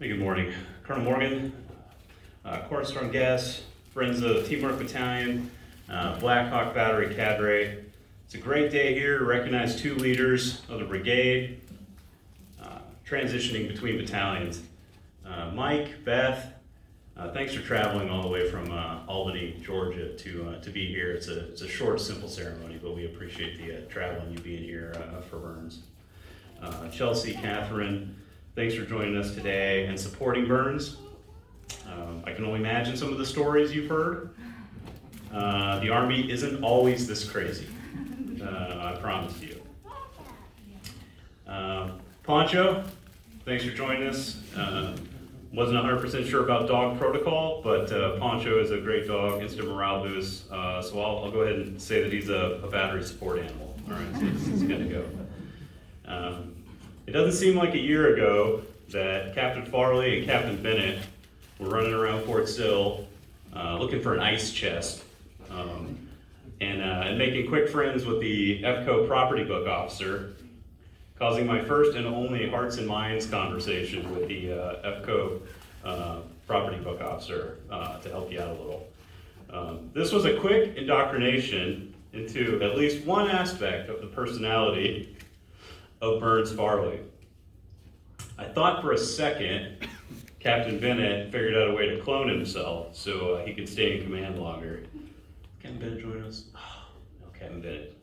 Hey, good morning. Colonel Morgan, Cornerstone Guests, friends of Teamwork Battalion, Black Hawk Battery Cadre. It's a great day here to recognize two leaders of the brigade transitioning between battalions. Mike, Beth, thanks for traveling all the way from Albany, Georgia to be here. It's a short, simple ceremony, but we appreciate the travel and you being here for Burns. Chelsea, Catherine, thanks for joining us today and supporting Burns. I can only imagine some of the stories you've heard. The Army isn't always this crazy, I promise you. Poncho, thanks for joining us. Wasn't 100% sure about dog protocol, but Poncho is a great dog, instant morale boost. So I'll go ahead and say that he's a battery support animal. All right, so it's good to go. It doesn't seem like a year ago that Captain Farley and Captain Bennett were running around Fort Sill looking for an ice chest and making quick friends with the FCO property book officer, causing my first and only hearts and minds conversation with the FCO property book officer to help you out a little. This was a quick indoctrination into at least one aspect of the personality of Burns Farley. I thought for a second Captain Bennett figured out a way to clone himself so he could stay in command longer. Captain Bennett join us? Oh, no, Captain Bennett,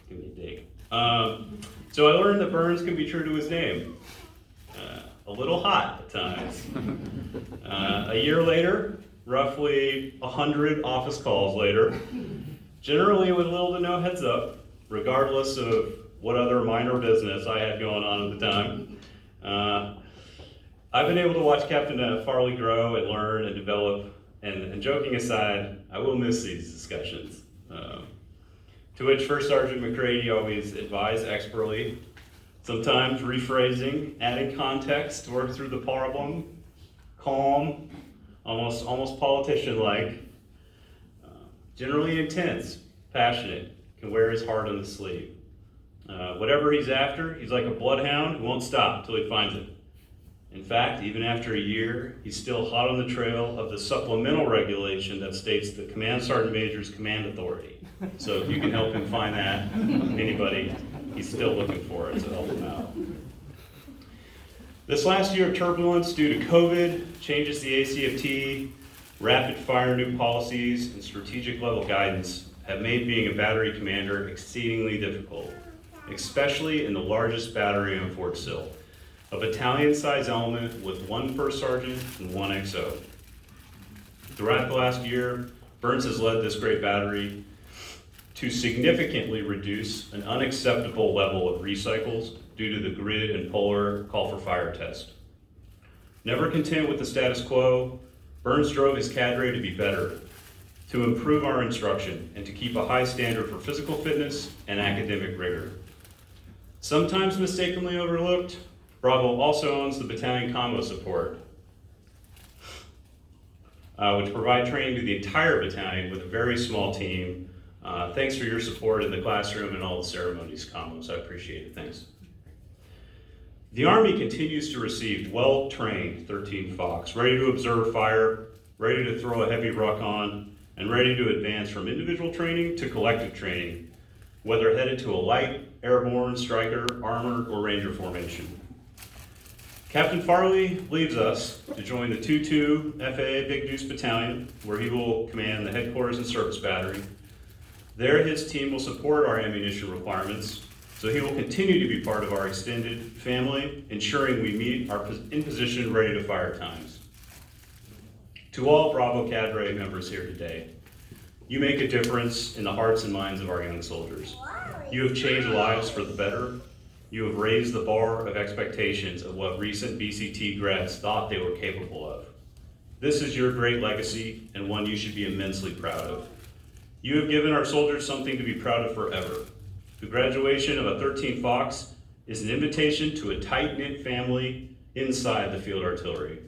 give me a dig. So I learned that Burns can be true to his name. A little hot at times. A year later, roughly 100 office calls later, generally with little to no heads up, regardless of what other minor business I had going on at the time. I've been able to watch Captain Farley grow and learn and develop, and joking aside, I will miss these discussions. To which First Sergeant McCready always advised expertly, sometimes rephrasing, adding context to work through the problem, calm, almost politician-like, generally intense, passionate, can wear his heart on his sleeve. Whatever he's after, he's like a bloodhound who won't stop till he finds it. In fact, even after a year, he's still hot on the trail of the supplemental regulation that states the Command Sergeant Major's command authority. So if you can help him find that, anybody, he's still looking for it, so help him out. This last year of turbulence due to COVID, changes to the ACFT, rapid fire new policies, and strategic level guidance have made being a battery commander exceedingly difficult, especially in the largest battery on Fort Sill, a battalion-sized element with one first sergeant and one XO. Throughout the last year, Burns has led this great battery to significantly reduce an unacceptable level of recycles due to the grid and polar call for fire test. Never content with the status quo, Burns drove his cadre to be better, to improve our instruction, and to keep a high standard for physical fitness and academic rigor. Sometimes mistakenly overlooked, Bravo also owns the battalion combo support, which provide training to the entire battalion with a very small team. Thanks for your support in the classroom and all the ceremonies, combos. I appreciate it, thanks. The Army continues to receive well-trained 13 Fox, ready to observe fire, ready to throw a heavy ruck on, and ready to advance from individual training to collective training, whether headed to a light, airborne, striker, armored, or ranger formation. Captain Farley leaves us to join the 2-2 FAA Big Deuce Battalion, where he will command the headquarters and service battery. There, his team will support our ammunition requirements, so he will continue to be part of our extended family, ensuring we meet our in-position, ready-to-fire times. To all Bravo Cadre members here today, you make a difference in the hearts and minds of our young soldiers. You have changed lives for the better. You have raised the bar of expectations of what recent BCT grads thought they were capable of. This is your great legacy and one you should be immensely proud of. You have given our soldiers something to be proud of forever. The graduation of a 13 Fox is an invitation to a tight-knit family inside the field artillery.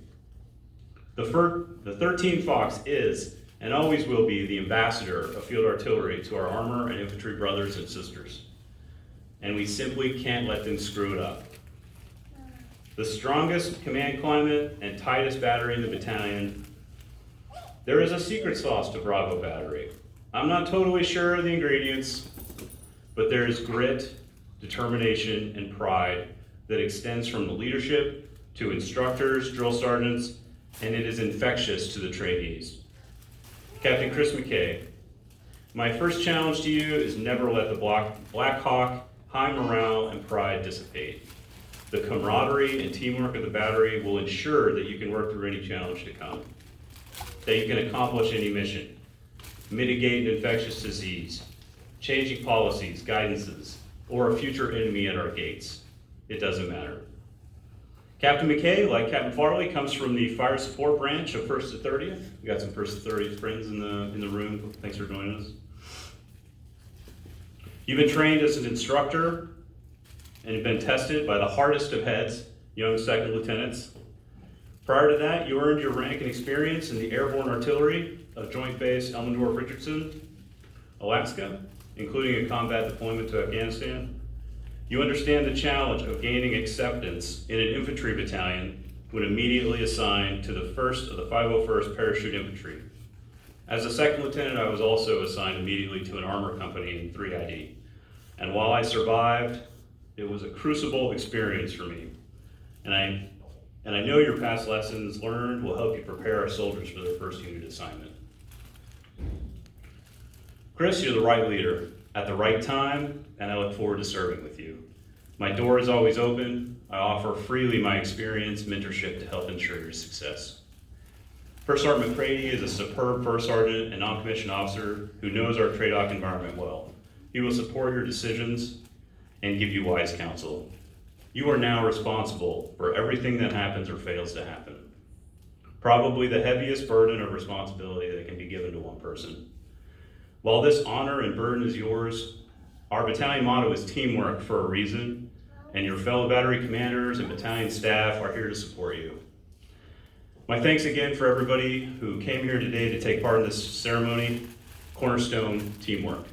The 13 Fox is and always will be the ambassador of field artillery to our armor and infantry brothers and sisters. And we simply can't let them screw it up. the strongest command climate and tightest battery in the battalion. There is a secret sauce to Bravo Battery. I'm not totally sure of the ingredients, but there is grit, determination, and pride that extends from the leadership to instructors, drill sergeants, and it is infectious to the trainees. Captain Chris McKay, my first challenge to you is never let the Black Hawk high morale and pride dissipate. The camaraderie and teamwork of the battery will ensure that you can work through any challenge to come, that you can accomplish any mission, mitigate an infectious disease, changing policies, guidances, or a future enemy at our gates. It doesn't matter. Captain McKay, like Captain Farley, comes from the fire support branch of 1st to 30th. We got some 1st to 30th friends in the room. Thanks for joining us. You've been trained as an instructor and have been tested by the hardest of heads, young second lieutenants. Prior to that, you earned your rank and experience in the Airborne Artillery of Joint Base Elmendorf-Richardson, Alaska, including a combat deployment to Afghanistan. You understand the challenge of gaining acceptance in an infantry battalion when immediately assigned to the 1st of the 501st Parachute Infantry. As a second lieutenant, I was also assigned immediately to an armor company in 3ID. And while I survived, it was a crucible experience for me. And I know your past lessons learned will help you prepare our soldiers for their first unit assignment. Chris, you're the right leader at the right time, and I look forward to serving with you. My door is always open. I offer freely my experience, mentorship to help ensure your success. First Sergeant McCready is a superb first sergeant and non-commissioned officer who knows our TRADOC environment well. He will support your decisions and give you wise counsel. You are now responsible for everything that happens or fails to happen. Probably the heaviest burden of responsibility that can be given to one person. While this honor and burden is yours, our battalion motto is teamwork for a reason, and your fellow battery commanders and battalion staff are here to support you. My thanks again for everybody who came here today to take part in this ceremony. Cornerstone teamwork.